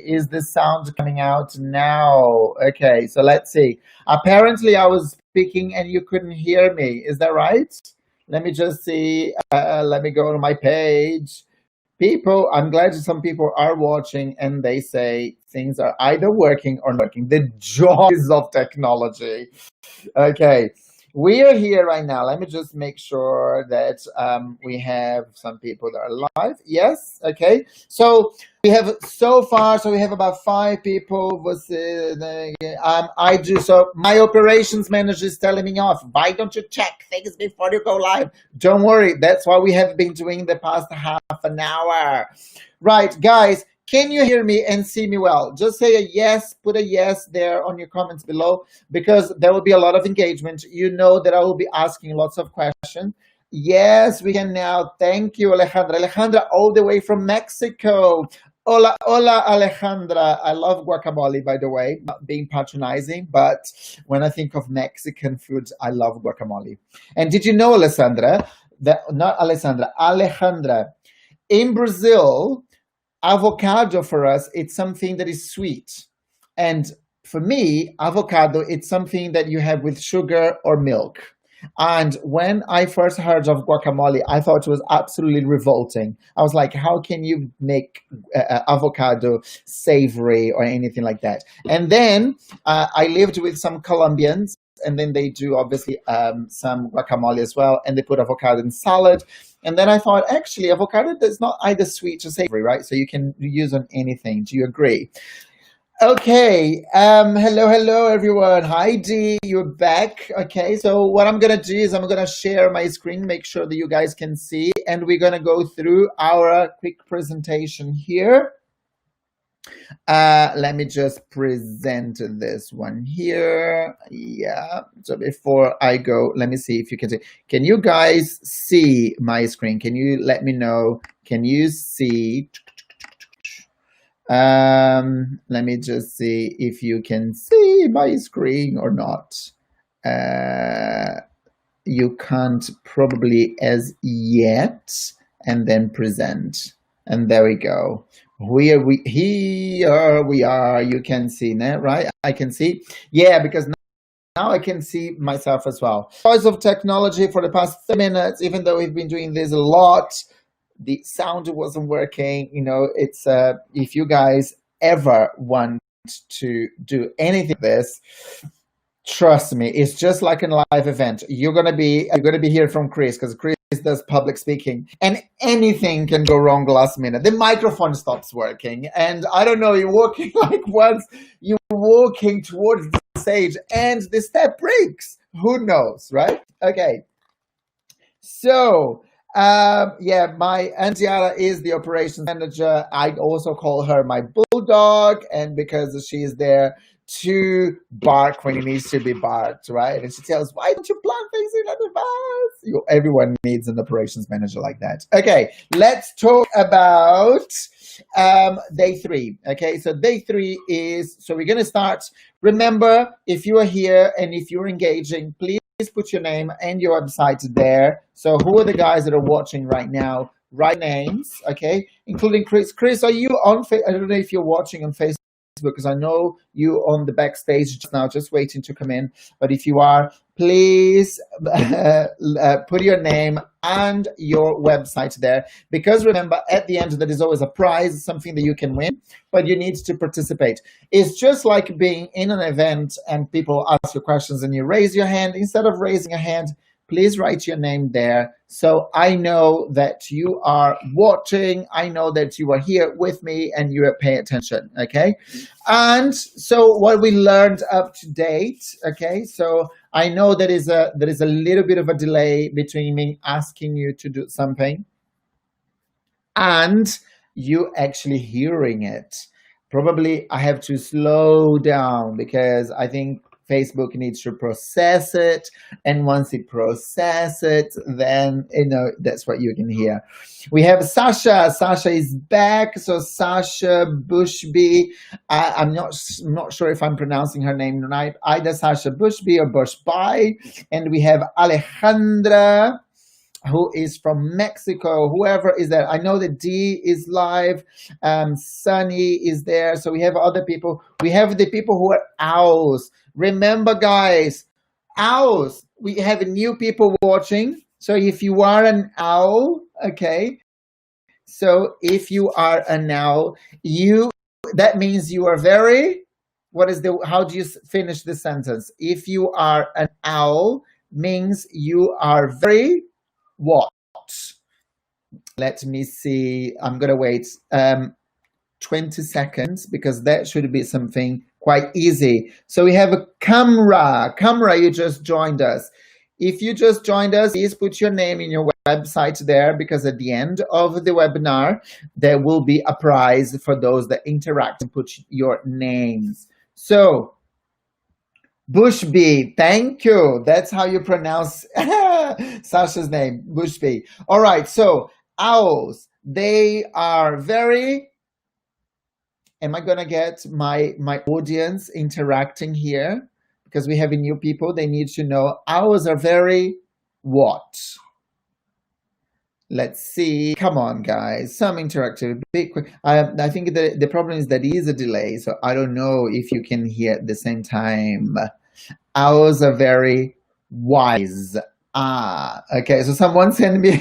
is the sound coming out now? Okay, so let's see. Apparently I was speaking and you couldn't hear me. Is that right? Let me just see. Let me go to my page. People, I'm glad some people are watching and they say things are either working or not working. The joys of technology. Okay, we are here right now. Let me just make sure that we have some people that are live. Yes, okay. So we have so far, so we have about 5 people. I do, so my operations manager is telling me off. Why don't you check things before you go live? Don't worry, that's what we have been doing the past half an hour. Right, guys. Can you hear me and see me well? Just say a yes, put a yes there on your comments below, because there will be a lot of engagement. You know that I will be asking lots of questions. Yes, we can now. Thank you, Alejandra. Alejandra, all the way from Mexico. Hola, hola, Alejandra. I love guacamole, by the way, not being patronizing, but when I think of Mexican food, I love guacamole. And did you know, Alessandra, that, not Alessandra, Alejandra, in Brazil, avocado for us, it's something that is sweet. And for me, avocado, it's something that you have with sugar or milk. And when I first heard of guacamole, I thought it was absolutely revolting. I was like, how can you make avocado savory or anything like that? And then I lived with some Colombians, and then they do obviously some guacamole as well, and they put avocado in salad. And then I thought, actually, avocado is not either sweet or savory, right? So you can use on anything. Do you agree? Okay. Hello, everyone. Hi, Dee. You're back. Okay. So what I'm going to do is I'm going to share my screen, make sure that you guys can see, and we're going to go through our quick presentation here. Let me just present this one here. Yeah, so before I go, let me see if you can see. Can you guys see my screen? Can you let me know? Can you see? Let me just see if you can see my screen or not. You can't probably as yet, and then present. And there we go. Here we are. You can see now, right? I can see. Yeah, because now I can see myself as well. Joys of technology for the past 30 minutes, even though we've been doing this a lot, the sound wasn't working. You know, it's if you guys ever want to do anything like this, trust me, it's just like a live event. You're gonna be hearing from Chris, because Chris does public speaking, and anything can go wrong last minute. The microphone stops working, and I don't know, you're walking like once you're walking towards the stage and the step breaks. Who knows, right? Okay. So yeah, my Antiara is the operations manager. I also call her my bulldog, and because she is there to bark when it needs to be barked, right? And she tells, why don't you plan things in advance? Everyone needs an operations manager like that. Okay, let's talk about day 3. Okay, so day 3 is, so we're going to start. Remember, if you are here and if you're engaging, please put your name and your website there. So who are the guys that are watching right now? Write names, okay, including Chris. Chris, are you on I don't know if you're watching on Facebook, because I know you on the backstage just now, just waiting to come in. But if you are, please put your name and your website there, because remember, at the end there is always a prize, something that you can win, but you need to participate. It's just like being in an event and people ask you questions and you raise your hand. Instead of raising a hand, please write your name there, so I know that you are watching. I know that you are here with me and you are paying attention, okay? And so what we learned up to date, okay? So I know there is a little bit of a delay between me asking you to do something and you actually hearing it. Probably I have to slow down, because I think Facebook needs to process it, and once it processes it, then that's what you can hear. We have Sasha. Sasha is back. So Sasha Bushby. I'm not sure if I'm pronouncing her name right. Either Sasha Bushby or Bushby. And we have Alejandra. who is from Mexico, whoever is there. I know that Dee is live, Sunny is there. So we have other people. We have the people who are owls. Remember, guys, owls. We have new people watching. So if you are an owl, okay. So if you are an owl, that means you are very, how do you finish the sentence? If you are an owl, means you are very what? Let me see. I'm going to wait 20 seconds because that should be something quite easy. So we have a camera. Camera, you just joined us. If you just joined us, please put your name in your website there, because at the end of the webinar, there will be a prize for those that interact and put your names. So, Bushby, thank you. That's how you pronounce Sasha's name, Bushby. All right, so owls, they are very... Am I going to get my audience interacting here? Because we have new people, they need to know. Owls are very what? Let's see. Come on, guys. Some interactive. Big quick. I think the problem is that there is a delay, so I don't know if you can hear at the same time. Owls are very wise. Okay. So someone send me a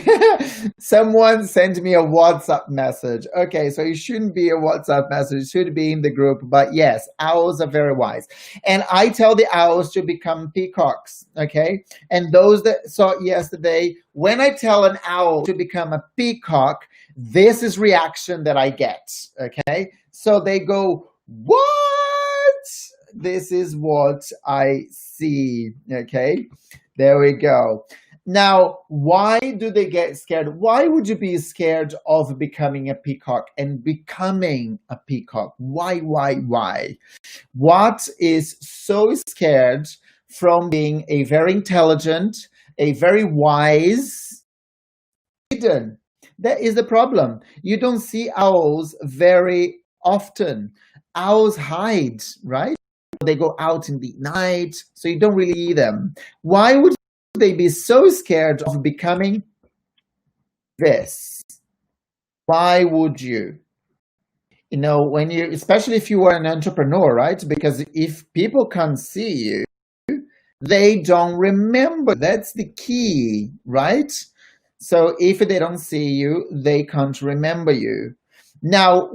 WhatsApp message. Okay, so it shouldn't be a WhatsApp message. It should be in the group. But yes, owls are very wise. And I tell the owls to become peacocks. Okay. And those that saw it yesterday, when I tell an owl to become a peacock, this is reaction that I get. Okay. So they go, what? This is what I see. Okay. There we go. Now, why do they get scared? Why would you be scared of becoming a peacock and becoming a peacock? Why? What is so scared from being a very intelligent, a very wise, hidden? That is the problem. You don't see owls very often. Owls hide, right? They go out in the night, so you don't really see them. Why would they be so scared of becoming this? Why would you? You know, especially if you are an entrepreneur, right? Because if people can't see you, they don't remember. That's the key, right? So if they don't see you, they can't remember you. Now,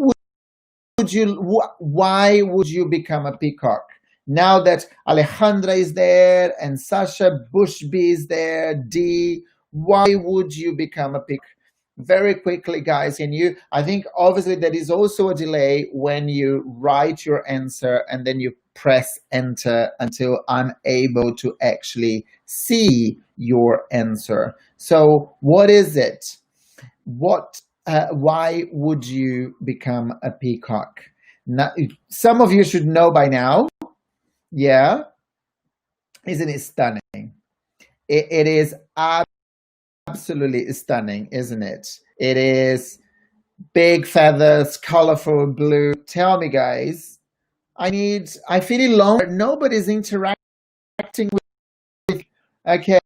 why would you become a peacock? Now that Alejandra is there and Sasha Bushby is there, Dee, why would you become a peacock? Very quickly, guys, I think obviously there is also a delay when you write your answer and then you press enter until I'm able to actually see your answer. So what is it? Why would you become a peacock? Now, some of you should know by now. Yeah. Isn't it stunning? It is absolutely stunning, isn't it? It is big feathers, colorful blue. Tell me, guys. I feel alone. Nobody's interacting with. Okay.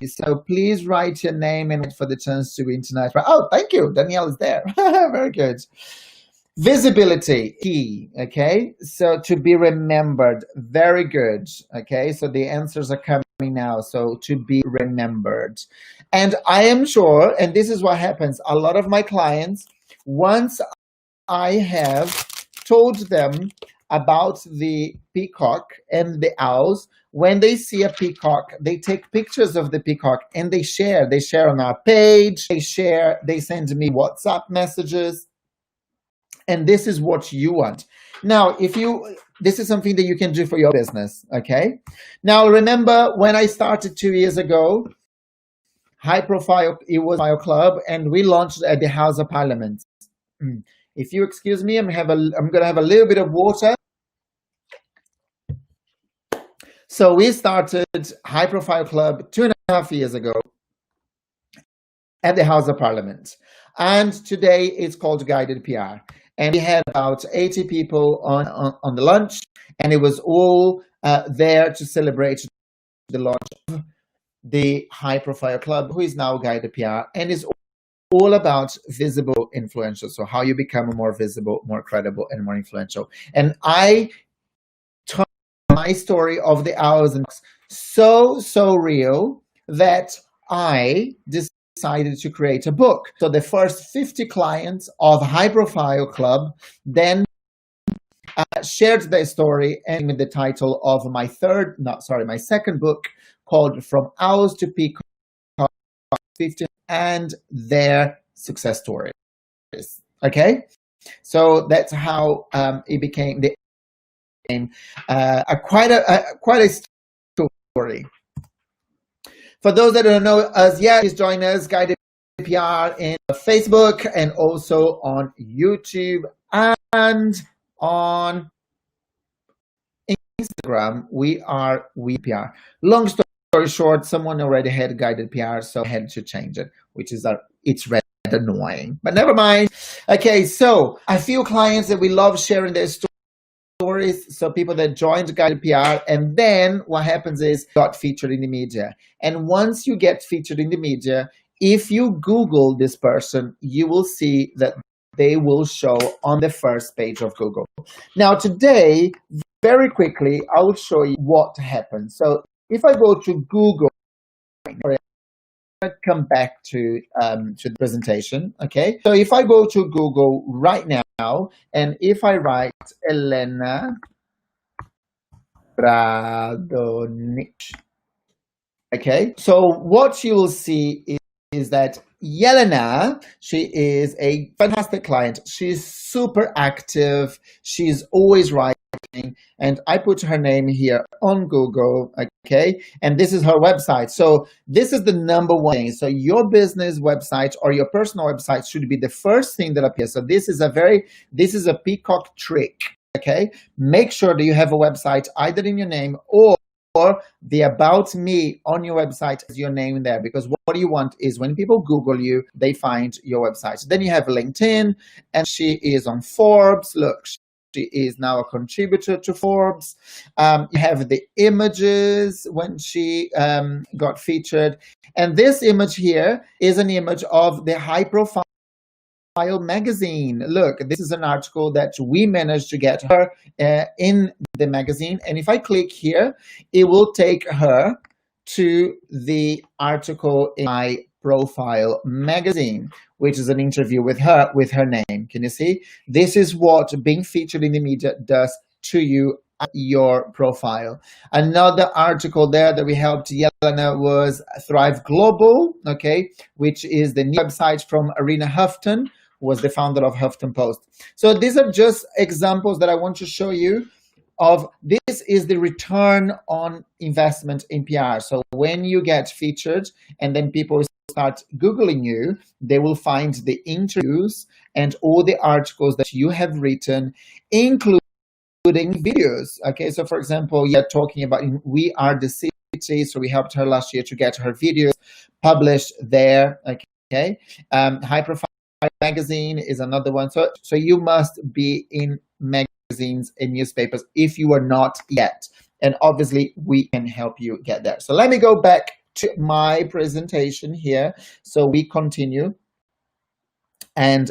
So please write your name and for the chance to win tonight. Oh, thank you. Danielle is there. Very good. Visibility, key. Okay. So to be remembered. Very good. Okay. So the answers are coming now. So to be remembered. And I am sure, and this is what happens, a lot of my clients, once I have told them about the peacock and the owls, when they see a peacock, they take pictures of the peacock and they share on our page, they send me WhatsApp messages. And this is what you want. Now, this is something that you can do for your business, okay? Now, remember when I started 2 years ago, high profile, it was my club, and we launched at the House of Parliament. If you excuse me, I'm gonna have a little bit of water. So we started high profile club 2.5 years ago at the House of Parliament. And today it's called Guided PR. And we had about 80 people on the lunch, and it was all there to celebrate the launch of the high profile club, who is now Guided PR, and is all about visible influential. So how you become more visible, more credible, and more influential. And I told my story of the hours and so real that I decided to create a book. So the first 50 clients of High Profile Club then shared their story, and with the title of my second book, called From Owls to Peacock, 50 and their success stories. Okay, so that's how it became quite a story. For those that don't know us yet, please join us, Guided PR, in Facebook and also on YouTube and on Instagram. We are PR. Long story short, someone already had Guided PR, so I had to change it, which is it's rather annoying, but never mind. Okay, so a few clients that we love sharing their stories. So people that joined Guided PR, and then what happens is got featured in the media. And once you get featured in the media, if you Google this person, you will see that they will show on the first page of Google. Now today, very quickly, I will show you what happens. So if I go to Google, come back to the presentation. Okay, so if I go to Google right now, and if I write Elena Radonich, okay, so what you will see is that Yelena, she is a fantastic client. She's super active. She's always writing. And I put her name here on Google, okay? And this is her website. So this is the number one thing. So your business website or your personal website should be the first thing that appears. So this is a Peacock trick, okay? Make sure that you have a website either in your name or the About Me on your website is your name there, because what you want is when people Google you, they find your website. Then you have LinkedIn, and she is on Forbes. Look, she is now a contributor to Forbes. You have the images when she got featured. And this image here is an image of the High Profile magazine. Look, this is an article that we managed to get her in the magazine. And if I click here, it will take her to the article in my Profile magazine, which is an interview with her name. Can you see? This is what being featured in the media does to you, your profile. Another article there that we helped Yelena was Thrive Global, okay, which is the new website from Arena Houghton, who was the founder of Huffington Post. So these are just examples that I want to show you of. This is the return on investment in PR. So when you get featured and then people start Googling you, they will find the interviews and all the articles that you have written, including videos. Okay, so for example, you're talking about We Are the City. So we helped her last year to get her videos published there. Okay, High Profile magazine is another one. So you must be in magazines and newspapers if you are not yet. And obviously we can help you get there. So let me go back to my presentation here. So we continue. And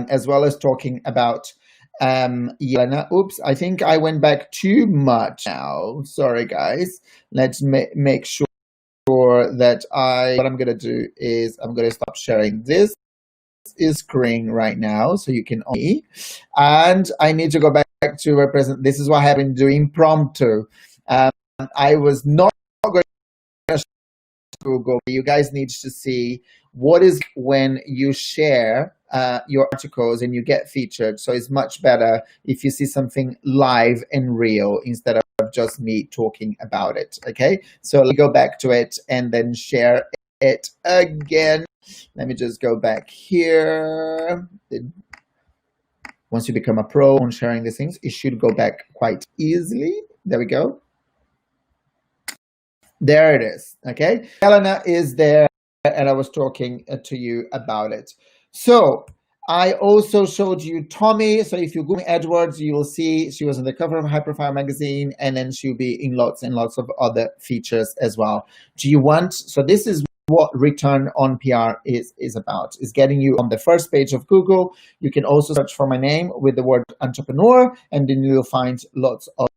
as well as talking about Yelena. Oops, I think I went back too much now. Sorry, guys. Let's make sure that what I'm going to do is I'm going to stop sharing this screen right now so you can see. And I need to go back to represent. This is what I have been doing impromptu. I was not going to Google. You guys need to see what is when you share your articles and you get featured. So it's much better if you see something live and real instead of just me talking about it. Okay, so let me go back to it and then share it again. Let me just go back here. Once you become a pro on sharing these things, it should go back quite easily. There we go. There it is. Okay, Helena is there, and I was talking to you about it. So I also showed you Tommy. So if you Google Edwards, you will see she was on the cover of High Profile magazine, and then she'll be in lots and lots of other features as well. Do you want, so this is what Return on PR is about, is getting you on the first page of Google. You can also search for my name with the word entrepreneur, and then you'll find lots of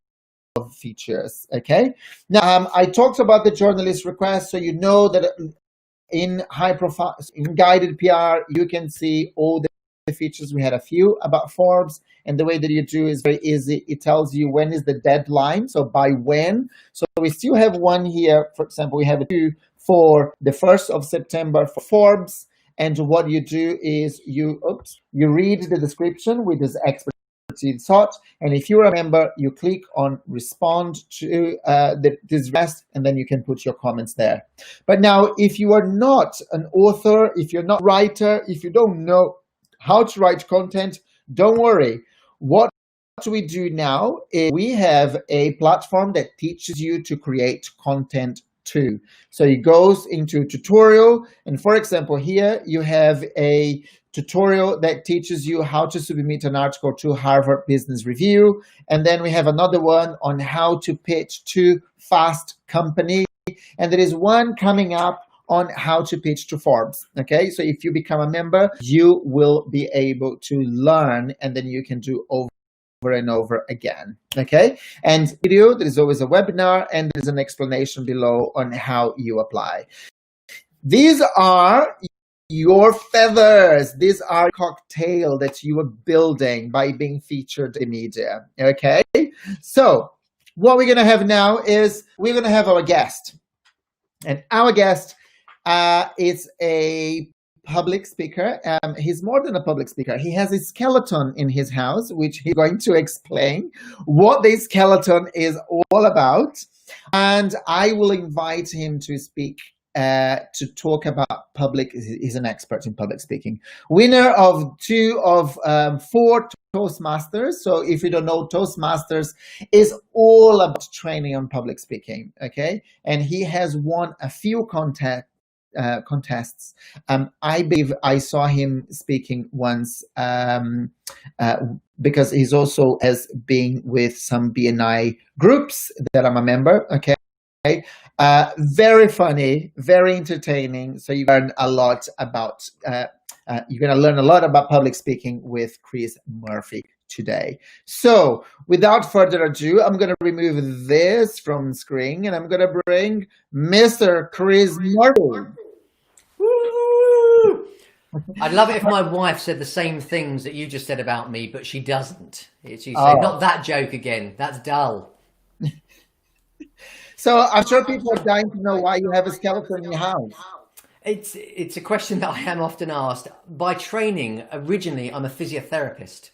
features. Okay. Now, I talked about the journalist request, so you know that in high profile, in guided PR, you can see all the features. We had a few about Forbes, and the way that you do is very easy. It tells you when is the deadline, so by when. So we still have one here. For example, we have a 2 for the 1st of September for Forbes. And what you do is you read the description with this expertise thought, and if you remember, you click on respond to this rest, and then you can put your comments there. But now, if you are not an author, if you're not a writer, if you don't know how to write content, don't worry. What we do now is we have a platform that teaches you to create content too. So it goes into a tutorial, and for example, here you have a tutorial that teaches you how to submit an article to Harvard Business Review, and then we have another one on how to pitch to Fast Company, and there is one coming up on how to pitch to Forbes. Okay, so if you become a member, you will be able to learn, and then you can do over and over again. Okay, and video, there is always a webinar, and there's an explanation below on how you apply. These are your feathers. These are cocktail that you are building by being featured in media. Okay, so what we're going to have now is we're going to have our guest, and our guest is a public speaker. He's more than a public speaker. He has a skeleton in his house, which he's going to explain what the skeleton is all about. And I will invite him to speak, to talk about public. He's an expert in public speaking. Winner of 2 of 4 Toastmasters. So if you don't know, Toastmasters is all about training on public speaking. Okay. And he has won a few contests. I believe I saw him speaking once, because he's also has been with some BNI groups that I'm a member. Okay, very funny, very entertaining. So you learn a lot about. You're going to learn a lot about public speaking with Chris Murphy today. So without further ado, I'm going to remove this from the screen, and I'm going to bring Mr. Chris Murphy. I'd love it if my wife said the same things that you just said about me, but she doesn't. She said, not that joke again. That's dull. So I'm sure people are dying to know why you have a skeleton in your house. It's a question that I am often asked. By training, originally, I'm a physiotherapist.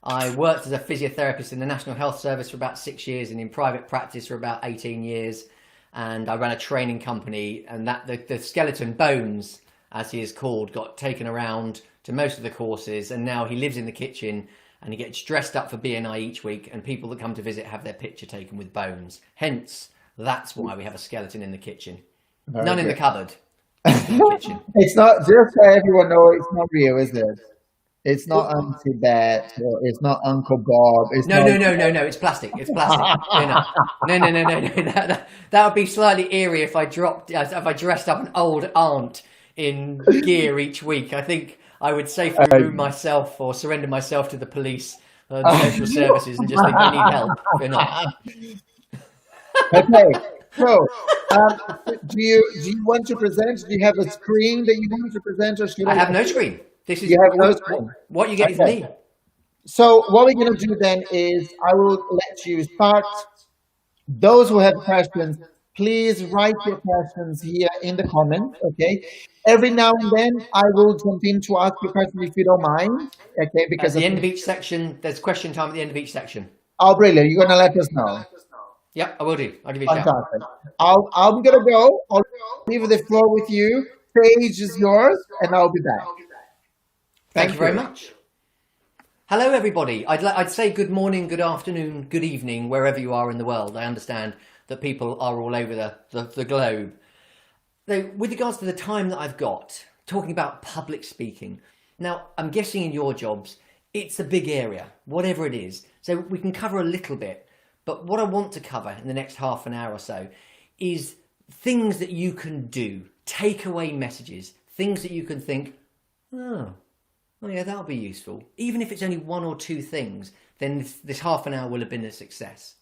I worked as a physiotherapist in the National Health Service for about 6 years and in private practice for about 18 years. And I ran a training company, and that the skeleton Bones, as he is called, got taken around to most of the courses, and now he lives in the kitchen and he gets dressed up for BNI each week, and people that come to visit have their picture taken with Bones. Hence, that's why we have a skeleton in the kitchen. Very None good. in the cupboard. In the kitchen. It's not, just so everyone knows, it's not real, is it? It's not Auntie Bet, or it's not Uncle Bob. It's No, it's plastic. It's plastic. No. That would be slightly eerie if I dressed up an old aunt in gear each week. I think I would safely remove myself or surrender myself to the police, the social services, and just think I need help. We're not. Okay. So, do you want to present? Do you have a screen that you want to present, or should I have no screen. This is you have no screen. What you get is me. So what we're going to do then is I will let you start. Those who have questions, please write your questions here in the comments. Okay. Every now and then I will jump in to ask you a question if you don't mind. Okay, because at the end of each section, there's question time at the end of each section. Oh, brilliant! You're going to let us know. Yep, I will do. I'll give you a shout. Fantastic. I'm going to go. I'll leave the floor with you. Stage is yours, and I'll be back. Thank you very much. Hello, everybody. I'd say good morning, good afternoon, good evening, wherever you are in the world. I understand that people are all over the globe. Now, with regards to the time that I've got, talking about public speaking, Now, I'm guessing in your jobs, it's a big area, whatever it is. So we can cover a little bit. But what I want to cover in the next half an hour or so is things that you can do, takeaway messages, things that you can think, oh yeah, that'll be useful. Even if it's only one or two things, then this half an hour will have been a success.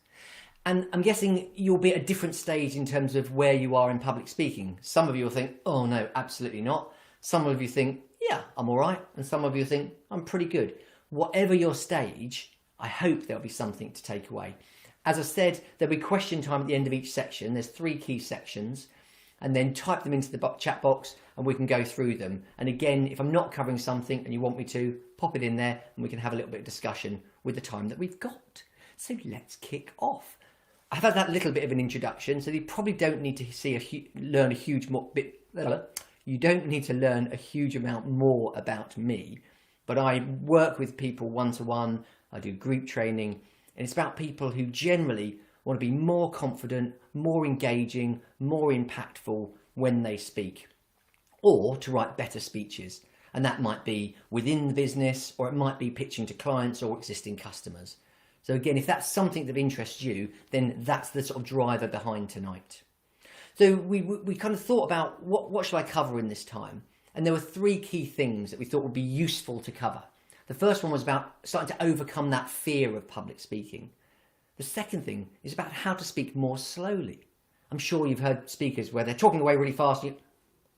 And I'm guessing you'll be at a different stage in terms of where you are in public speaking. Some of you will think, oh no, absolutely not. Some of you think, yeah, I'm all right. And some of you think, I'm pretty good. Whatever your stage, I hope there'll be something to take away. As I said, there'll be question time at the end of each section. There's 3 key sections. And then type them into the chat box and we can go through them. And again, if I'm not covering something and you want me to, pop it in there and we can have a little bit of discussion with the time that we've got. So let's kick off. I've had that little bit of an introduction, so you probably don't need to learn a huge bit. You don't need to learn a huge amount more about me, but I work with people one-to-one. I do group training, and it's about people who generally want to be more confident, more engaging, more impactful when they speak, or to write better speeches. And that might be within the business, or it might be pitching to clients or existing customers. So again, if that's something that interests you, then that's the sort of driver behind tonight. So we kind of thought about what should I cover in this time? And there were 3 key things that we thought would be useful to cover. The first one was about starting to overcome that fear of public speaking. The second thing is about how to speak more slowly. I'm sure you've heard speakers where they're talking away really fast.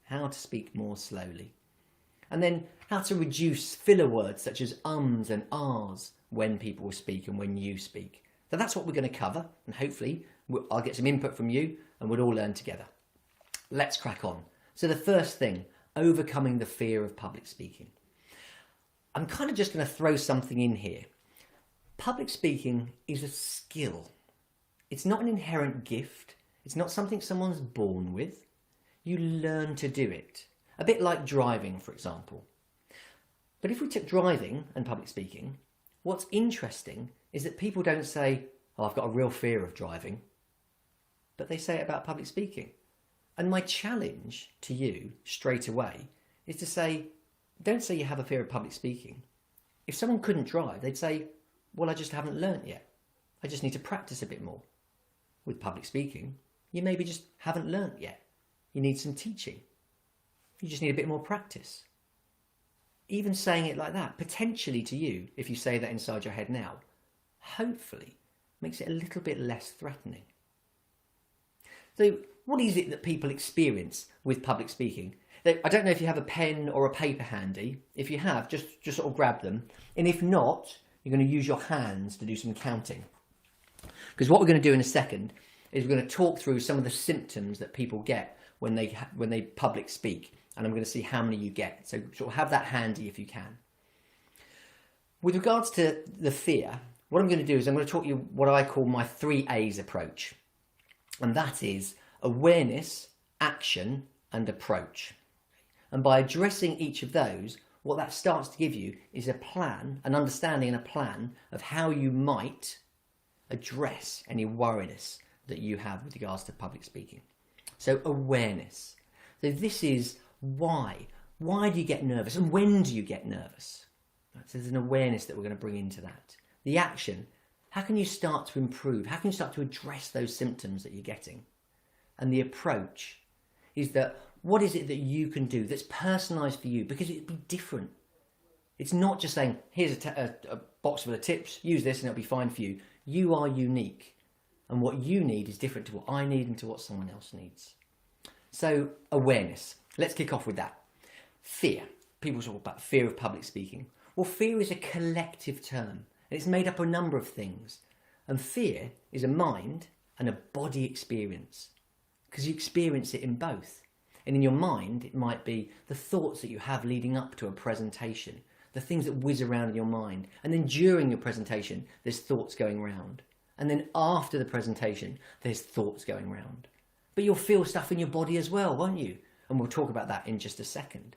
How to speak more slowly. And then how to reduce filler words such as ums and ahs when people speak and when you speak. So that's what we're going to cover, and hopefully I'll get some input from you and we'll all learn together. Let's crack on. So the first thing, overcoming the fear of public speaking. I'm kind of just going to throw something in here. Public speaking is a skill. It's not an inherent gift. It's not something someone's born with. You learn to do it. A bit like driving, for example. But if we took driving and public speaking, what's interesting is that people don't say, oh, I've got a real fear of driving, but they say it about public speaking. And my challenge to you straight away is to say, don't say you have a fear of public speaking. If someone couldn't drive, they'd say, well, I just haven't learnt yet. I just need to practice a bit more. With public speaking, you maybe just haven't learnt yet. You need some teaching. You just need a bit more practice. Even saying it like that, potentially to you, if you say that inside your head now, hopefully makes it a little bit less threatening. So what is it that people experience with public speaking? I don't know if you have a pen or a paper handy. If you have, just sort of grab them. And if not, you're going to use your hands to do some counting. Because what we're going to do in a second is we're going to talk through some of the symptoms that people get when they public speak. And I'm going to see how many you get. So sort of have that handy if you can. With regards to the fear, what I'm going to do is I'm going to talk you what I call my 3 A's approach. And that is awareness, action, and approach. And by addressing each of those, what that starts to give you is a plan, an understanding and a plan of how you might address any worriness that you have with regards to public speaking. So awareness. So this is why. Why do you get nervous and when do you get nervous? So there's an awareness that we're going to bring into that. The action. How can you start to improve? How can you start to address those symptoms that you're getting? And the approach is that what is it that you can do that's personalised for you? Because it'd be different. It's not just saying, here's a box full of tips, use this and it'll be fine for you. You are unique. And what you need is different to what I need and to what someone else needs. So awareness. Let's kick off with that. Fear. People talk about fear of public speaking. Well, fear is a collective term. And it's made up of a number of things. And fear is a mind and a body experience. Because you experience it in both. And in your mind, it might be the thoughts that you have leading up to a presentation, the things that whiz around in your mind. And then during your presentation, there's thoughts going around. And then after the presentation, there's thoughts going around. But you'll feel stuff in your body as well, won't you? And we'll talk about that in just a second.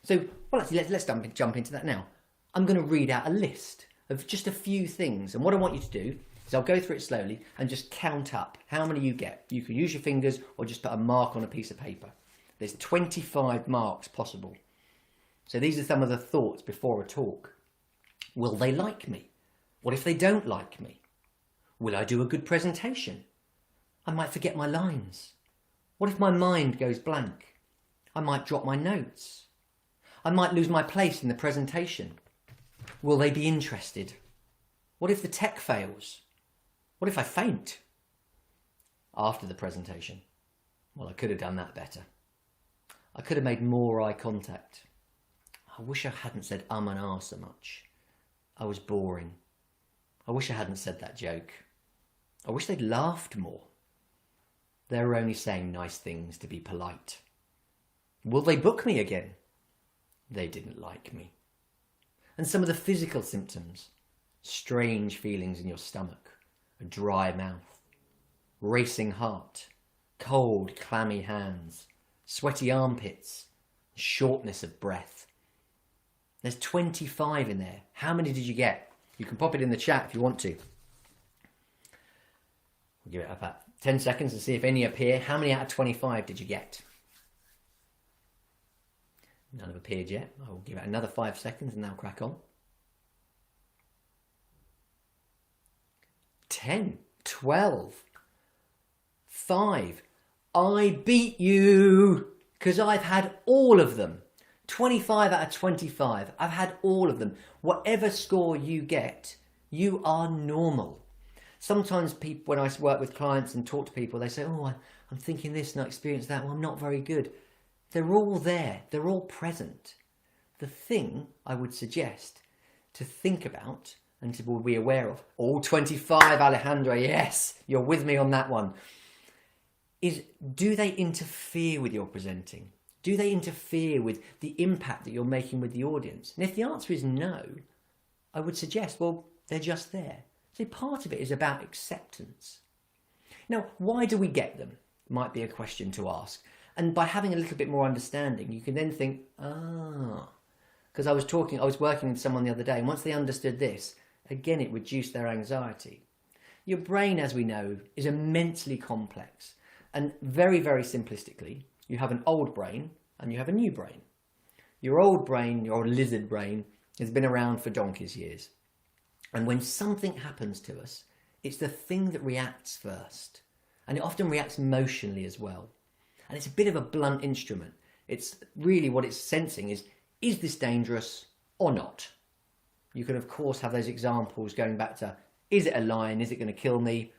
So, well, actually, let's jump into that now. I'm going to read out a list of just a few things. And what I want you to do is I'll go through it slowly and just count up how many you get. You can use your fingers or just put a mark on a piece of paper. There's 25 marks possible. So these are some of the thoughts before a talk. Will they like me? What if they don't like me? Will I do a good presentation? I might forget my lines. What if my mind goes blank? I might drop my notes. I might lose my place in the presentation. Will they be interested? What if the tech fails? What if I faint? After the presentation, well, I could have done that better. I could have made more eye contact. I wish I hadn't said and ah so much. I was boring. I wish I hadn't said that joke. I wish they'd laughed more. They were only saying nice things to be polite. Will they book me again? They didn't like me. And some of the physical symptoms: strange feelings in your stomach, a dry mouth, racing heart, cold, clammy hands, sweaty armpits, shortness of breath. There's 25 in there. How many did you get? You can pop it in the chat if you want to. We'll give it about 10 seconds and see if any appear. How many out of 25 did you get? None have appeared yet. I will give it another 5 seconds and they'll crack on. 10, 12, 5. I beat you because I've had all of them. 25 out of 25. I've had all of them. Whatever score you get, you are normal. Sometimes people, when I work with clients and talk to people, they say, oh, I'm thinking this and I experienced that. Well, I'm not very good. They're all there. They're all present. The thing I would suggest to think about and to be aware of, all 25, Alejandra, yes, you're with me on that one, is do they interfere with your presenting? Do they interfere with the impact that you're making with the audience? And if the answer is no, I would suggest, well, they're just there. So part of it is about acceptance. Now, why do we get them? Might be a question to ask. And by having a little bit more understanding, you can then think, because I was working with someone the other day, and once they understood this, again, it reduced their anxiety. Your brain, as we know, is immensely complex. And very, very simplistically, you have an old brain and you have a new brain. Your old brain, your lizard brain, has been around for donkey's years. And when something happens to us, it's the thing that reacts first. And it often reacts emotionally as well. And it's a bit of a blunt instrument. It's really what it's sensing is this dangerous or not? You can, of course, have those examples going back to, is it a lion? Is it going to kill me?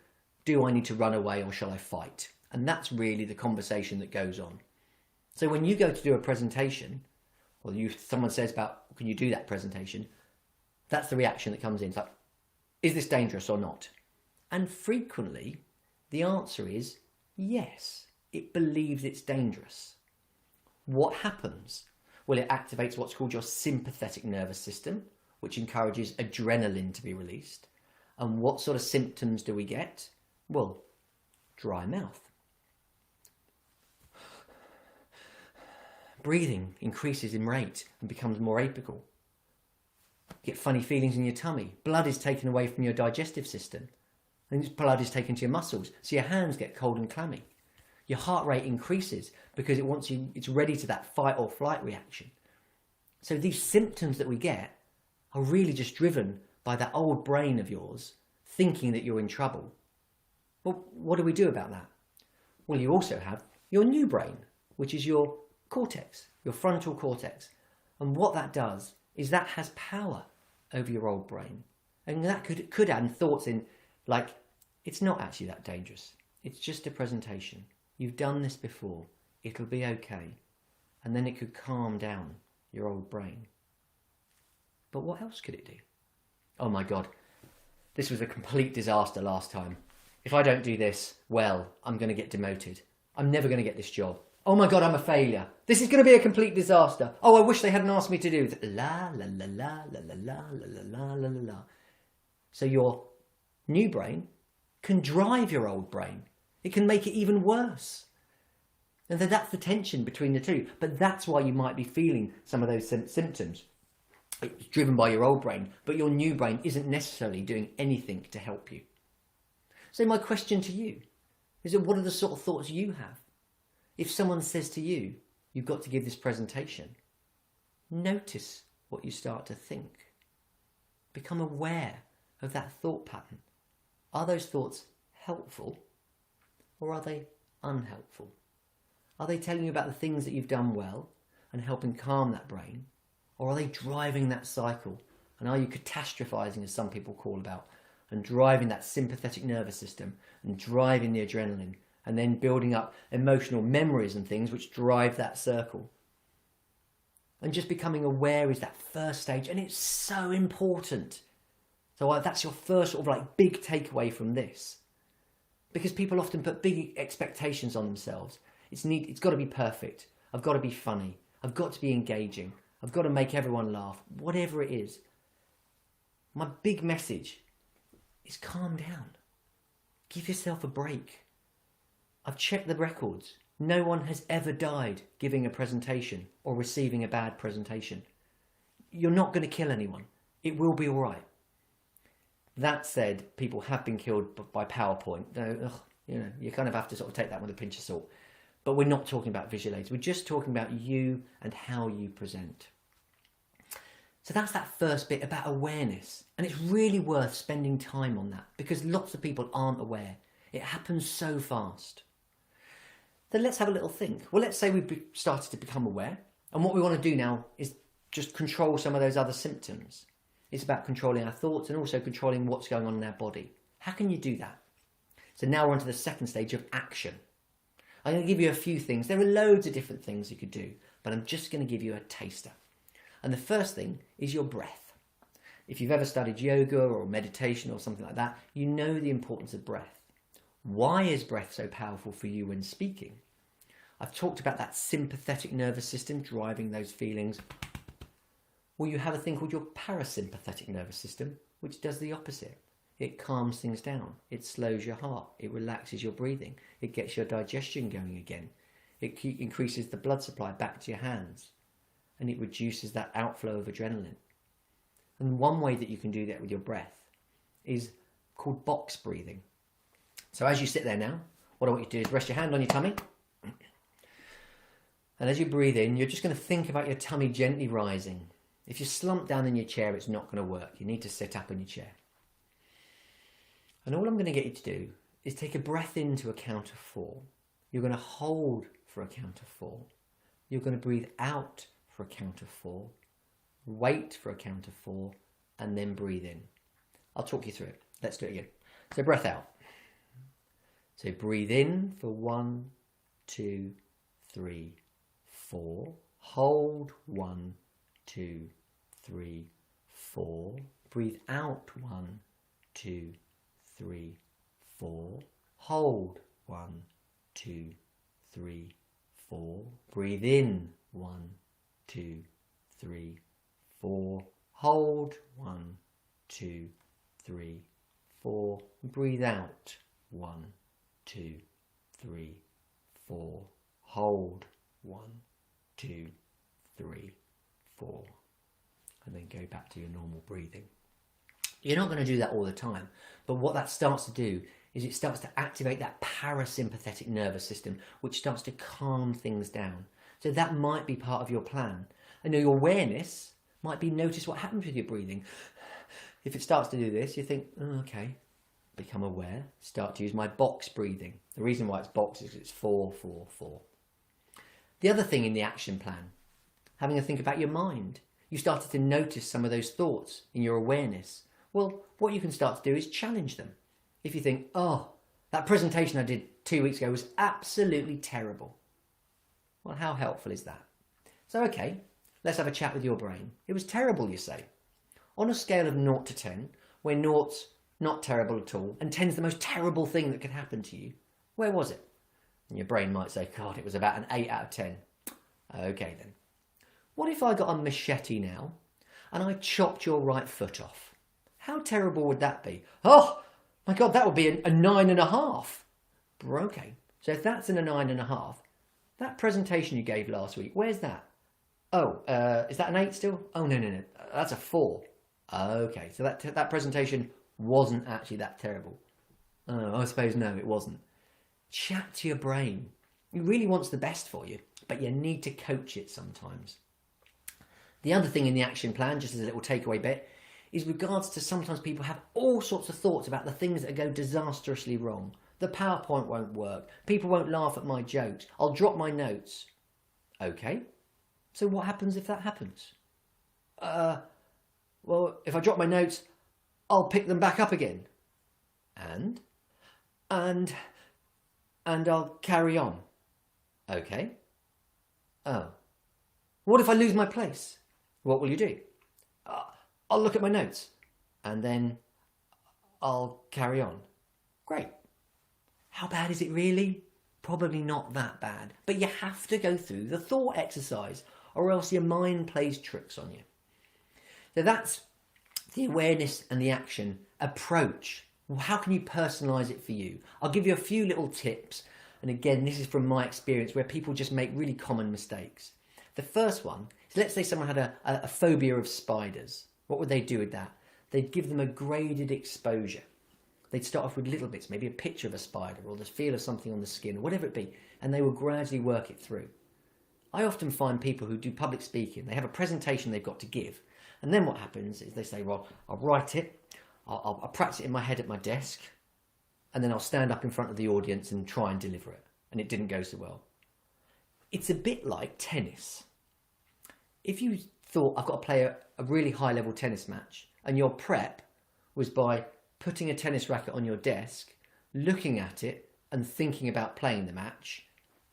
Do I need to run away or shall I fight? And that's really the conversation that goes on. So when you go to do a presentation, or someone says about, can you do that presentation? That's the reaction that comes in. It's like, is this dangerous or not? And frequently, the answer is yes, it believes it's dangerous. What happens? Well, it activates what's called your sympathetic nervous system, which encourages adrenaline to be released. And what sort of symptoms do we get? Well, dry mouth. Breathing increases in rate and becomes more apical. You get funny feelings in your tummy. Blood is taken away from your digestive system. And blood is taken to your muscles. So your hands get cold and clammy. Your heart rate increases because it's ready to that fight or flight reaction. So these symptoms that we get are really just driven by that old brain of yours thinking that you're in trouble. Well, what do we do about that? Well, you also have your new brain, which is your cortex, your frontal cortex. And what that does is that has power over your old brain. And that could add thoughts in like, it's not actually that dangerous. It's just a presentation. You've done this before. It'll be okay. And then it could calm down your old brain. But what else could it do? Oh my God, this was a complete disaster last time. If I don't do this, well, I'm going to get demoted. I'm never going to get this job. Oh my God, I'm a failure. This is going to be a complete disaster. Oh, I wish they hadn't asked me to do that. La, la, la, la, la, la, la, la, la, la, la, la. So your new brain can drive your old brain. It can make it even worse. And then that's the tension between the two. But that's why you might be feeling some of those symptoms. It's driven by your old brain, but your new brain isn't necessarily doing anything to help you. So my question to you is that what are the sort of thoughts you have? If someone says to you, you've got to give this presentation, Notice what you start to think. Become aware of that thought pattern. Are those thoughts helpful or are they unhelpful? Are they telling you about the things that you've done well and helping calm that brain? Or are they driving that cycle? And are you catastrophizing, as some people call about, and driving that sympathetic nervous system and driving the adrenaline and then building up emotional memories and things which drive that circle? And just becoming aware is that first stage, and it's so important. So that's your first sort of like big takeaway from this. Because people often put big expectations on themselves. It's got to be perfect. I've got to be funny. I've got to be engaging. I've got to make everyone laugh. Whatever it is. My big message is calm down. Give yourself a break. I've checked the records. No one has ever died giving a presentation or receiving a bad presentation. You're not going to kill anyone. It will be all right. That said, people have been killed by PowerPoint. You kind of have to sort of take that with a pinch of salt. But we're not talking about visual aids. We're just talking about you and how you present. So that's that first bit about awareness. And it's really worth spending time on that because lots of people aren't aware. It happens so fast. Then let's have a little think. Well, let's say we've started to become aware. And what we want to do now is just control some of those other symptoms. It's about controlling our thoughts and also controlling what's going on in our body. How can you do that? So now we're on to the second stage of action. I'm going to give you a few things. There are loads of different things you could do, but I'm just going to give you a taster. And the first thing is your breath. If you've ever studied yoga or meditation or something like that, you know the importance of breath. Why is breath so powerful for you when speaking? I've talked about that sympathetic nervous system driving those feelings. Well, you have a thing called your parasympathetic nervous system, which does the opposite. It calms things down. It slows your heart. It relaxes your breathing. It gets your digestion going again. It increases the blood supply back to your hands. And it reduces that outflow of adrenaline. And one way that you can do that with your breath is called box breathing. So as you sit there now, what I want you to do is rest your hand on your tummy. And as you breathe in, you're just going to think about your tummy gently rising. If you're slumped down in your chair, it's not going to work. You need to sit up in your chair. And all I'm going to get you to do is take a breath in to a count of 4. You're going to hold for a count of 4. You're going to breathe out for a count of 4. Wait for a count of 4. And then breathe in. I'll talk you through it. Let's do it again. So breath out. So breathe in for 1, 2, 3, 4. Hold 1, 2, 3, 4. Breathe out 1, 2, 3, 4. Hold 1, 2, 3, 4. Breathe in 1, 2, 3, 4. Hold 1, 2, 3, 4. Breathe out 1, 2, 3, 4. Hold 1, 2, 3, 4. And then go back to your normal breathing. You're not going to do that all the time, but what that starts to do is it starts to activate that parasympathetic nervous system, which starts to calm things down. So that might be part of your plan. And your awareness might be notice what happens with your breathing. If it starts to do this, you think, oh, okay, become aware, start to use my box breathing. The reason why it's box is it's 4, 4, 4. The other thing in the action plan, having a think about your mind. You started to notice some of those thoughts in your awareness. Well, what you can start to do is challenge them. If you think, oh, that presentation I did 2 weeks ago was absolutely terrible. Well, how helpful is that? So, okay, let's have a chat with your brain. It was terrible, you say. On a scale of 0 to 10, where 0's not terrible at all, and 10's the most terrible thing that could happen to you, where was it? And your brain might say, God, it was about an 8 out of 10. Okay then. What if I got a machete now, and I chopped your right foot off? How terrible would that be? Oh, my God, that would be a 9.5. Okay, so if that's in a 9.5, that presentation you gave last week, where's that? Oh, is that an 8 still? Oh, no, that's a 4. Okay, so that presentation wasn't actually that terrible. Oh, I suppose no, it wasn't. Chat to your brain. It really wants the best for you, but you need to coach it sometimes. The other thing in the action plan, just as a little takeaway bit, is regards to sometimes people have all sorts of thoughts about the things that go disastrously wrong. The PowerPoint won't work. People won't laugh at my jokes. I'll drop my notes. Okay, so what happens if that happens? Well, if I drop my notes, I'll pick them back up again. And I'll carry on. Okay. Oh. What if I lose my place? What will you do? I'll look at my notes and then I'll carry on. Great. How bad is it really? Probably not that bad. But you have to go through the thought exercise or else your mind plays tricks on you. So that's the awareness and the action approach. Well, how can you personalise it for you? I'll give you a few little tips. And again, this is from my experience where people just make really common mistakes. The first one is, let's say someone had a phobia of spiders. What would they do with that? They'd give them a graded exposure. They'd start off with little bits, maybe a picture of a spider or the feel of something on the skin or whatever it be, and they will gradually work it through. I often find people who do public speaking, they have a presentation they've got to give, and then what happens is they say, well, I'll write it, I'll practice it in my head at my desk, and then I'll stand up in front of the audience and try and deliver it, and it didn't go so well. It's a bit like tennis. If you thought, I've got to play a really high level tennis match, and your prep was by putting a tennis racket on your desk, looking at it and thinking about playing the match,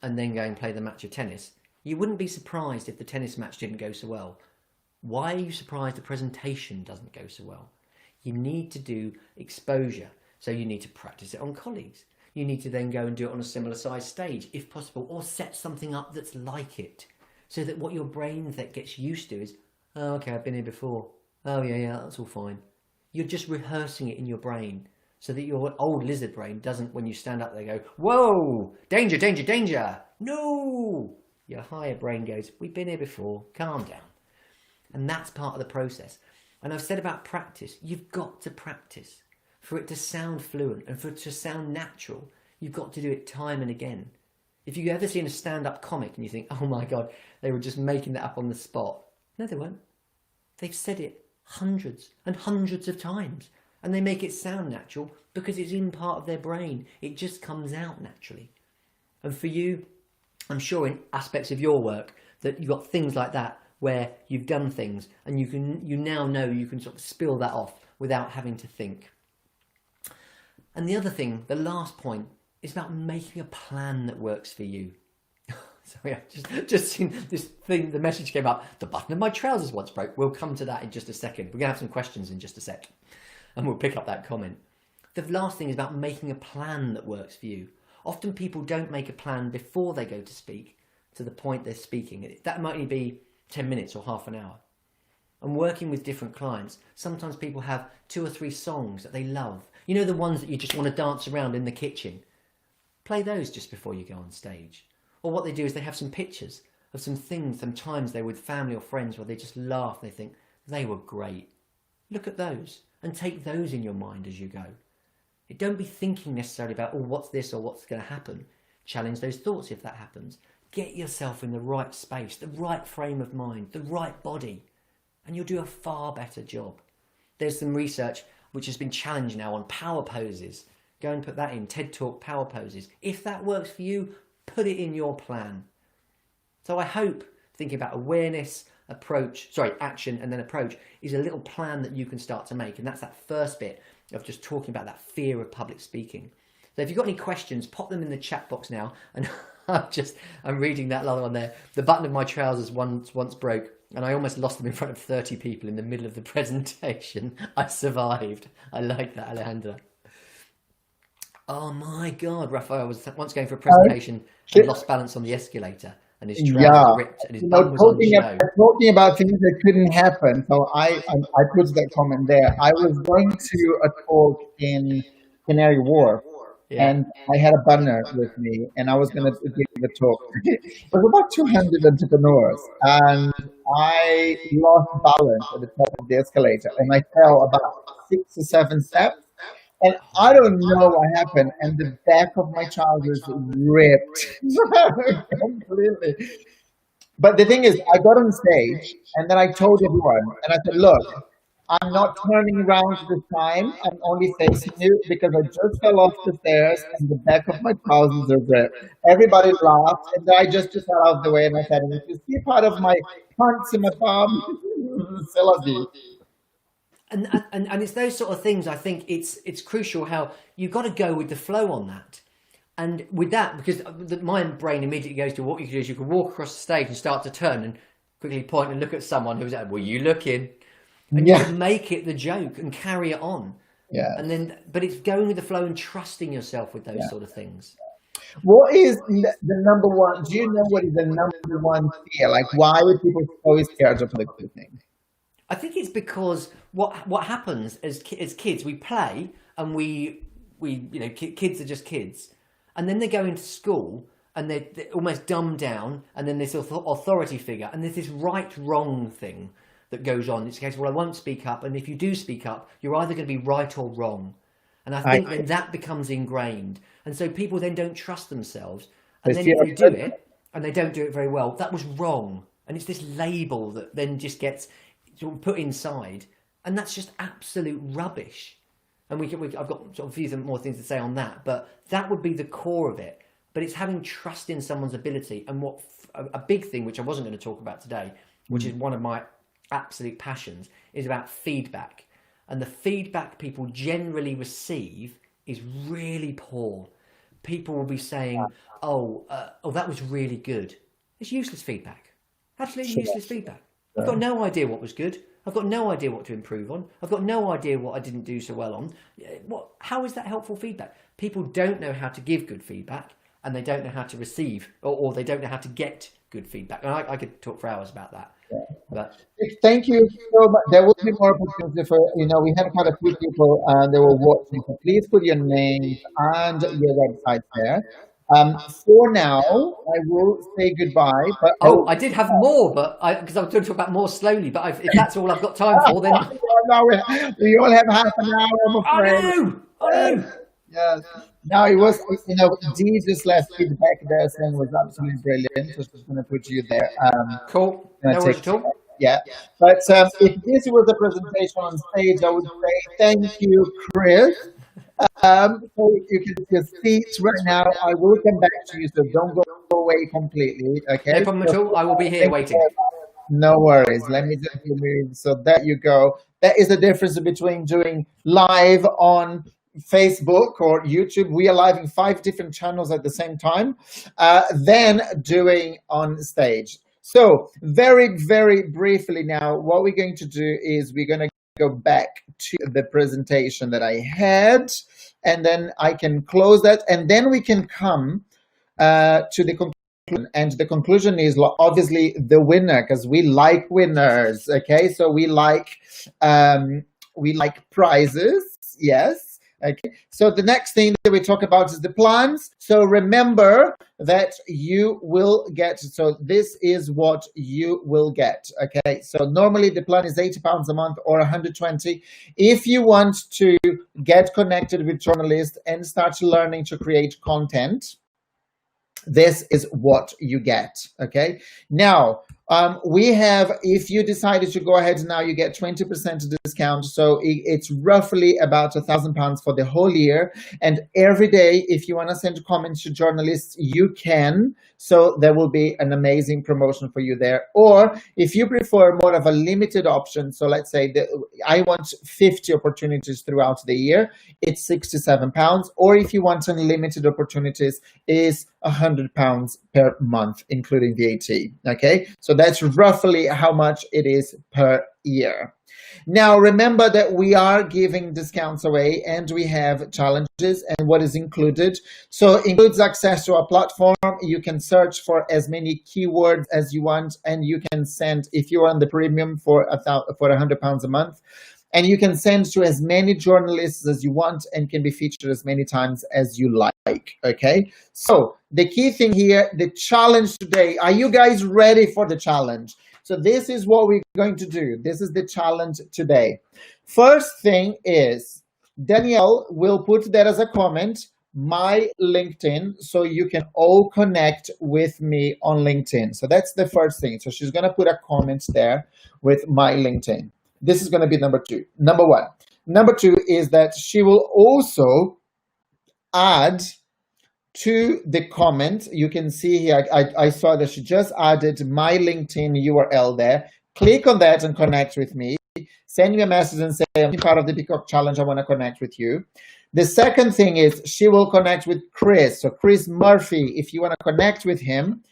and then going and play the match of tennis, you wouldn't be surprised if the tennis match didn't go so well. Why are you surprised the presentation doesn't go so well? You need to do exposure. So you need to practice it on colleagues. You need to then go and do it on a similar size stage, if possible, or set something up that's like it. So that what your brain that gets used to is, oh, okay, I've been here before. Oh, yeah, that's all fine. You're just rehearsing it in your brain so that your old lizard brain doesn't, when you stand up there, go, whoa, danger, danger, danger. No. Your higher brain goes, we've been here before, calm down. And that's part of the process. And I've said about practice, you've got to practice. For it to sound fluent and for it to sound natural, you've got to do it time and again. If you ever seen a stand-up comic and you think, oh my God, they were just making that up on the spot. No, they weren't. They've said it hundreds and hundreds of times. And they make it sound natural because it's in part of their brain. It just comes out naturally. And for you, I'm sure in aspects of your work that you've got things like that where you've done things and you now know you can sort of spill that off without having to think. And the other thing, the last point, is about making a plan that works for you. Sorry, I've just seen this thing, the message came up, the button of my trousers once broke. We'll come to that in just a second. We're going to have some questions in just a sec. And we'll pick up that comment. The last thing is about making a plan that works for you. Often people don't make a plan before they go to speak to the point they're speaking. That might only be 10 minutes or half an hour. And working with different clients, sometimes people have 2 or 3 songs that they love. You know, the ones that you just want to dance around in the kitchen. Play those just before you go on stage. Or what they do is they have some pictures of some things, some times they're with family or friends where they just laugh. They think, they were great. Look at those and take those in your mind as you go. Don't be thinking necessarily about, oh, what's this or what's going to happen. Challenge those thoughts if that happens. Get yourself in the right space, the right frame of mind, the right body, and you'll do a far better job. There's some research which has been challenged now on power poses. Go and put that in, TED Talk power poses. If that works for you, put it in your plan. So I hope thinking about awareness, action and then approach is a little plan that you can start to make. And that's that first bit of just talking about that fear of public speaking. So if you've got any questions, pop them in the chat box now. And I'm reading that other one there. The button of my trousers once broke and I almost lost them in front of 30 people in the middle of the presentation. I survived. I like that, Alejandra. Oh my God, Raphael was once going for a presentation and lost balance on the escalator and his trousers ripped and his bum was on show. Talking about things that couldn't happen, so I put that comment there. I was going to a talk in Canary Wharf, and I had a banner with me, and I was going to give the talk. It was about 200 entrepreneurs, and I lost balance at the top of the escalator, and I fell about 6 or 7 steps. And I don't know what happened, and the back of my trousers ripped completely. But the thing is, I got on stage and then I told everyone, and I said, look, I'm not turning around this time. I'm only facing you because I just fell off the stairs and the back of my trousers are ripped. Everybody laughed, and then I just got out of the way and I said, and if you see part of my pants in my palm, c'est la vie. And it's those sort of things. I think it's crucial how you've got to go with the flow on that. And with that, because my brain immediately goes to what you can do is you can walk across the stage and start to turn and quickly point and look at someone who's like, "Were you looking?" And you Yeah, can make it the joke and carry it on. yeah, And then, but it's going with the flow and trusting yourself with those yeah. sort of things. What is the number one? Do you know what is the number one fear? Like, why are people so scared of public speaking? I think it's because what happens as kids, we play and we kids are just kids, and then they go into school and they're almost dumbed down, and then this authority figure, and there's this right wrong thing that goes on. It's a case, well, I won't speak up, and if you do speak up, you're either going to be right or wrong, and I I, think then that becomes ingrained, and so people then don't trust themselves, I and then fear if of they do judgment. it and they don't do it very well, that was wrong, and it's this label that then just gets sort of put inside, and that's just absolute rubbish. And I've got sort of a few more things to say on that, but that would be the core of it. But it's having trust in someone's ability, and what a big thing which I wasn't going to talk about today, which is one of my absolute passions, is about feedback. And the feedback people generally receive is really poor. People will be saying, "Oh, that was really good." It's useless feedback, absolutely Sure, useless feedback. I've got sure. no idea what was good. I've got no idea what to improve on. I've got no idea what I didn't do so well on. How is that helpful feedback? People don't know how to give good feedback, and they don't know how to receive, or they don't know how to get good feedback. And I could talk for hours about that. But Thank you so much. There will be more opportunity for, we had quite a few people that were watching. So please put your names and your website there. For now, I will say goodbye, but I oh, will. I did have more, but because I was going to talk about more slowly. But if that's all I've got time for, then Now we all have half an hour, I'm oh afraid. no, oh Yes, no. yes. No, it was, Dee just left feedback there saying it was absolutely brilliant. So she's going to put you there. Cool, Gonna no take worries at all. yeah. But if this was a presentation on stage, I would say thank you, Chris. So you can take your seats right now. I will come back to you, so don't go away completely. No Okay. problem So at all. I will be here thank you waiting. very much. No worries. Let me just move. So there you go. That is the difference between doing live on Facebook or YouTube. We are live in 5 different channels at the same time, then doing on stage. So very, very briefly now, what we're going to do is we're going to go back to the presentation that I had, and then I can close that, and then we can come to the conclusion. And the conclusion is obviously the winner, because we like winners. Okay, so we like prizes. Yes. Okay, so the next thing that we talk about is the plans. So remember that you will get, so this is what you will get. Okay, so normally the plan is £80 a month or 120. If you want to get connected with journalists and start learning to create content, this is what you get. Okay, now we have, if you decided to go ahead now, you get 20% discount, so it's roughly about £1,000 for the whole year. And every day, if you want to send comments to journalists, you can. So there will be an amazing promotion for you there. Or if you prefer more of a limited option, so let's say that I want 50 opportunities throughout the year, it's £67. Or if you want unlimited opportunities, is £100 per month, including VAT. Okay, so that's roughly how much it is per year. Now, remember that we are giving discounts away and we have challenges, and what is included. So it includes access to our platform. You can search for as many keywords as you want, and you can send, if you're on the premium, for £100 a month. And you can send to as many journalists as you want and can be featured as many times as you like. Okay, so the key thing here, the challenge today, are you guys ready for the challenge? So this is what we're going to do. This is the challenge today. First thing is, Danielle will put that as a comment. my LinkedIn so you can all connect with me on LinkedIn. So that's the first thing. So she's going to put a comment there with my LinkedIn. This is going to be number one. Number two is that she will also add to the comment. You can see here, I saw that she just added my LinkedIn URL there. Click on that and connect with me. Send me a message and say, I'm part of the Peacock Challenge, I want to connect with you. The second thing is she will connect with Chris. So Chris Murphy, if you want to connect with him,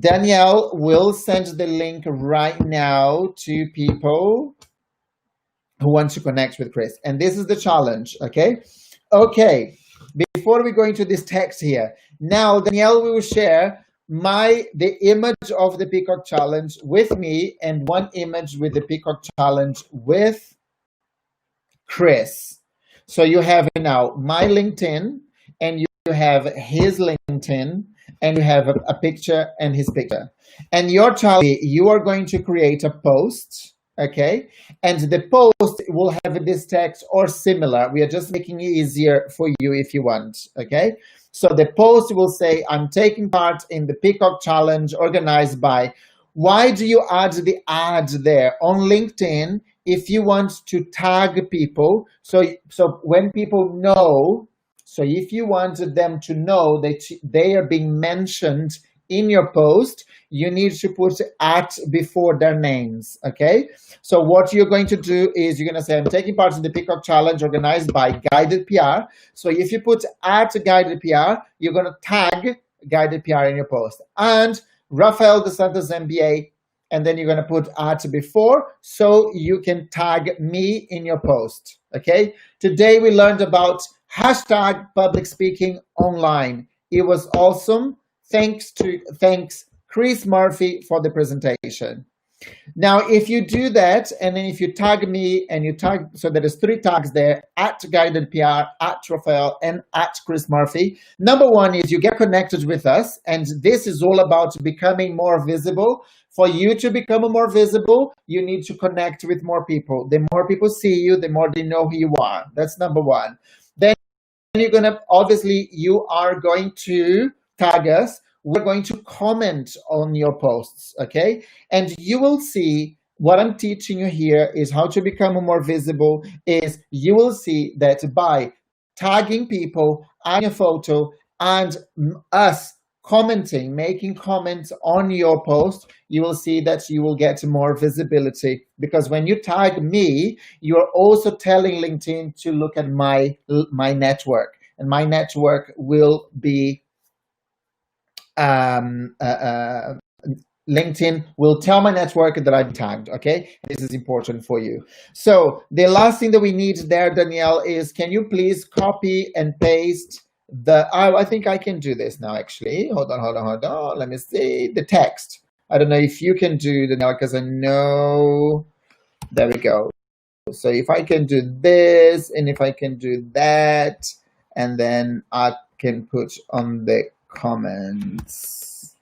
Danielle will send the link right now to people who want to connect with Chris. And this is the challenge, okay? Okay, before we go into this text here, now Danielle will share the image of the Peacock Challenge with me and one image with the Peacock Challenge with Chris. So you have now my LinkedIn and you have his LinkedIn and you have a picture and his picture. And your challenge, you are going to create a post, okay? And the post will have this text or similar. We are just making it easier for you if you want, okay? So the post will say, I'm taking part in the Peacock Challenge organized by. Why do you add the ad there on LinkedIn if you want to tag people? So when people know, so if you wanted them to know that they are being mentioned in your post, you need to put at before their names, okay? So what you're going to do is you're going to say, I'm taking part in the Peacock Challenge organized by Guided PR. So if you put at Guided PR, you're going to tag Guided PR in your post. And Rafael dos Santos MBA, and then you're going to put at before so you can tag me in your post, okay? Today we learned about hashtag public speaking online. It was awesome. Thanks Chris Murphy for the presentation. Now, if you do that, and then if you tag me and you tag, so there is 3 tags there, at Guided PR, at Rafael, and at Chris Murphy. Number one is you get connected with us, and this is all about becoming more visible. For you to become more visible, you need to connect with more people. The more people see you, the more they know who you are. That's number one. Then you're gonna, obviously, you are going to tag us. We're going to comment on your posts, okay? And you will see what I'm teaching you here is how to become more visible. Is you will see that by tagging people, adding a photo, and us commenting, making comments on your post, you will see that you will get more visibility. Because when you tag me, you're also telling LinkedIn to look at my network. And my network will be LinkedIn will tell my network that I've tagged, okay? This is important for you. So the last thing that we need there, Danielle, is can you please copy and paste I think I can do this now, actually. Hold on. Let me see. The text. I don't know if you can do Danielle, because I know, there we go. So if I can do this, and if I can do that, and then I can put on the comments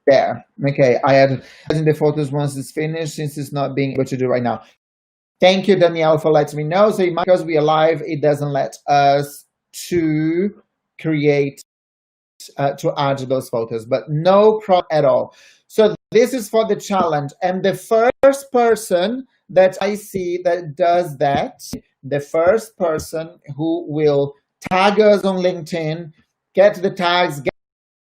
there. Okay, I added the photos once it's finished, since it's not being able to do right now. Thank you, Danielle, for letting me know. So because we are live, it doesn't let us to create to add those photos, but no problem at all. So this is for the challenge, and the first person that I see that does that, the first person who will tag us on LinkedIn, get the tags,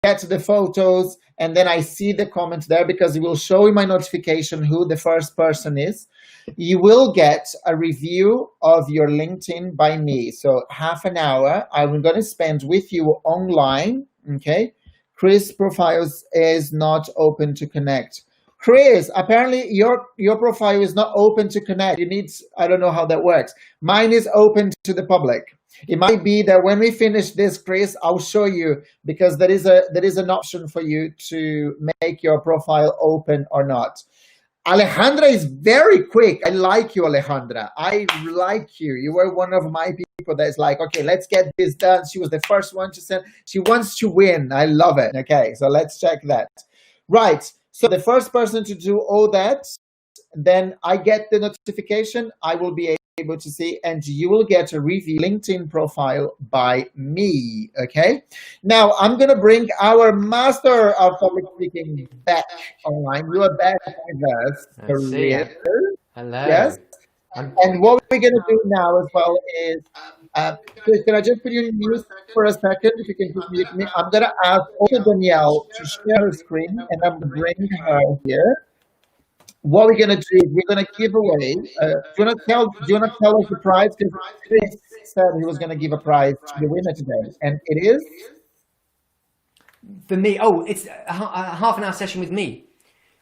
get the photos, and then I see the comment there, because it will show in my notification who the first person is. You will get a review of your LinkedIn by me. So half an hour I'm going to spend with you online, okay? Chris profiles is not open to connect. Chris, apparently your profile is not open to connect. You need, I don't know how that works. Mine is open to the public. It might be that when we finish this, Chris, I'll show you, because there is an option for you to make your profile open or not. Alejandra is very quick. I like you, Alejandra. I like you. You were one of my people that's like, okay, let's get this done. She was the first one to send. She wants to win. I love it. Okay, so let's check that. Right. So the first person to do all that, then I get the notification. I will be able to see, and you will get a review LinkedIn profile by me. Okay. Now I'm gonna bring our master of public speaking back online. You are back with us, I see Chris. ya. Hello. Yes. And what we're gonna do now as well is, Chris, can I just put you in mute for a second? If you can just mute me, I'm gonna ask also Danielle to share her screen, and I'm gonna bring her here. What we're gonna do is we're gonna give away. Do you wanna tell us the prize? Because Chris said he was gonna give a prize to the winner today, and it is. For me, it's a half an hour session with me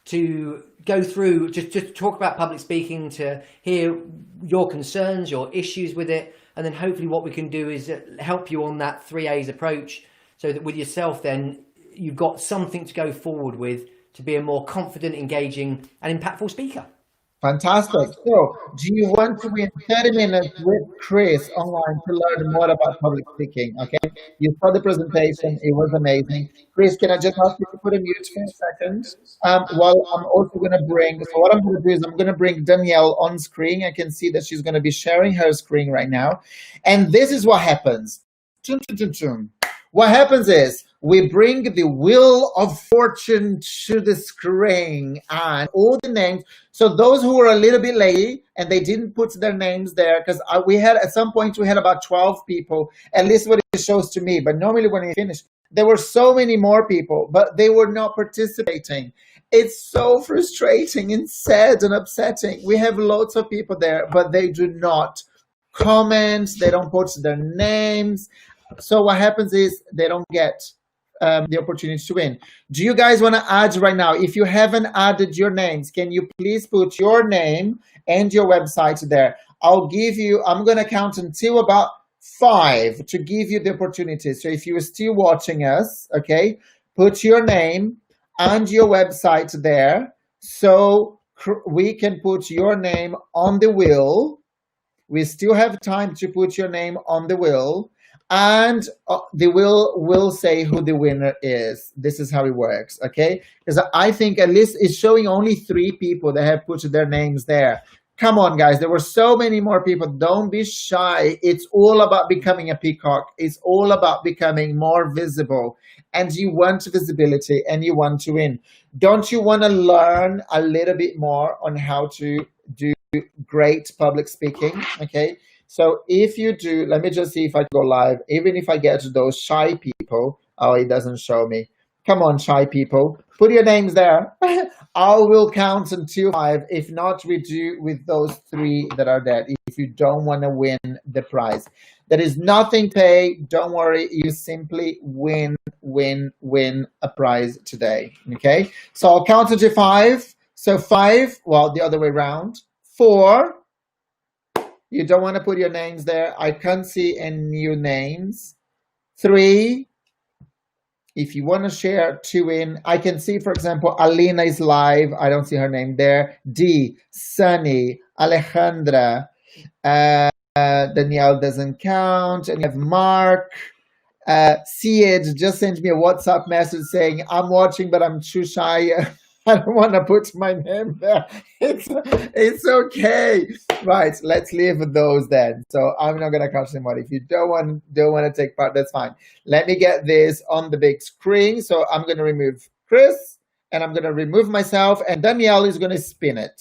to go through, just talk about public speaking, to hear your concerns, your issues with it, and then hopefully what we can do is help you on that 3A's approach, so that with yourself then you've got something to go forward with to be a more confident, engaging and impactful speaker. Fantastic. So, do you want to win 30 minutes with Chris online to learn more about public speaking? Okay. You saw the presentation. It was amazing. Chris, can I just ask you to put a mute for a second? While I'm also going to bring, so what I'm going to do is I'm going to bring Danielle on screen. I can see that she's going to be sharing her screen right now. And this is what happens. What happens is we bring the wheel of fortune to the screen and all the names. So those who were a little bit late and they didn't put their names there, because we had at some point we had about 12 people, at least what it shows to me. But normally when we finish, there were so many more people, but they were not participating. It's so frustrating and sad and upsetting. We have lots of people there, but they do not comment. They don't put their names. So what happens is they don't get the opportunity to win. Do you guys want to add right now? If you haven't added your names, can you please put your name and your website there? I'm going to count until about 5 to give you the opportunity. So if you're still watching us, okay, put your name and your website there so we can put your name on the wheel. We still have time to put your name on the wheel. And the will say who the winner is. This is how it works, okay? Because I think at least it's showing only 3 people that have put their names there. Come on, guys. There were so many more people. Don't be shy. It's all about becoming a peacock. It's all about becoming more visible. And you want visibility and you want to win. Don't you want to learn a little bit more on how to do great public speaking, okay? So if you do, let me just see if I go live. Even if I get to those shy people, oh, it doesn't show me. Come on, shy people, put your names there. I will count until 5. If not, we do with those 3 that are there. If you don't want to win the prize, there is nothing paid. Don't worry. You simply win a prize today. Okay. So I'll count until 5. So 5, well, the other way around. 4. You don't want to put your names there. I can't see any new names. 3. If you want to share 2 in, I can see, for example, Alina is live. I don't see her name there. D, Sunny, Alejandra, Danielle doesn't count. And you have Mark. Sid just sent me a WhatsApp message saying, I'm watching, but I'm too shy. I don't want to put my name there. It's okay. Right, let's leave those then. So I'm not going to catch them. If you don't want to take part, that's fine. Let me get this on the big screen. So I'm going to remove Chris and I'm going to remove myself, and Danielle is going to spin it.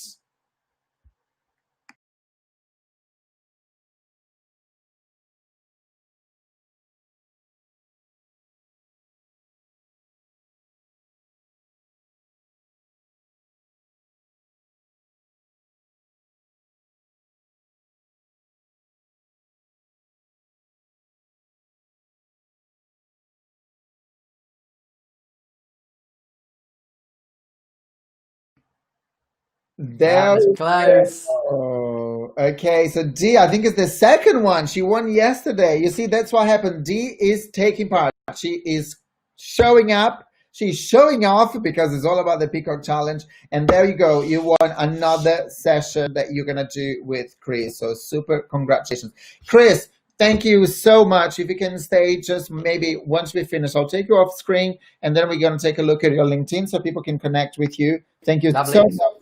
That was close. Oh, okay. So D, I think it's the second one. She won yesterday. You see, that's what happened. D is taking part. She is showing up. She's showing off because it's all about the Peacock Challenge. And there you go. You won another session that you're going to do with Chris. So super congratulations. Chris, thank you so much. If you can stay just maybe once we finish, I'll take you off screen and then we're going to take a look at your LinkedIn so people can connect with you. Thank you so much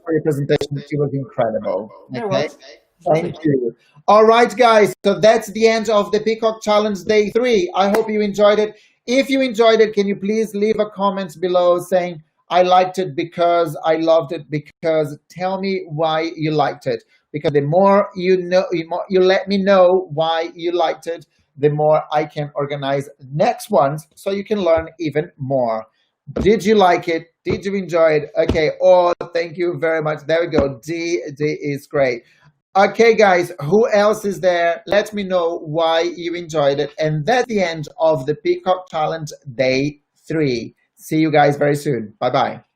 for your presentation. It was incredible. Okay. It's lovely. Thank you. All right, guys. So that's the end of the Peacock Challenge Day 3. I hope you enjoyed it. If you enjoyed it, can you please leave a comment below saying, I liked it because I loved it, because tell me why you liked it. Because the more you know, you let me know why you liked it, the more I can organize next ones so you can learn even more. Did you like it? Did you enjoy it? Okay. Oh, thank you very much. There we go. D is great. Okay, guys, who else is there? Let me know why you enjoyed it. And that's the end of the Peacock Challenge Day 3. See you guys very soon. Bye bye.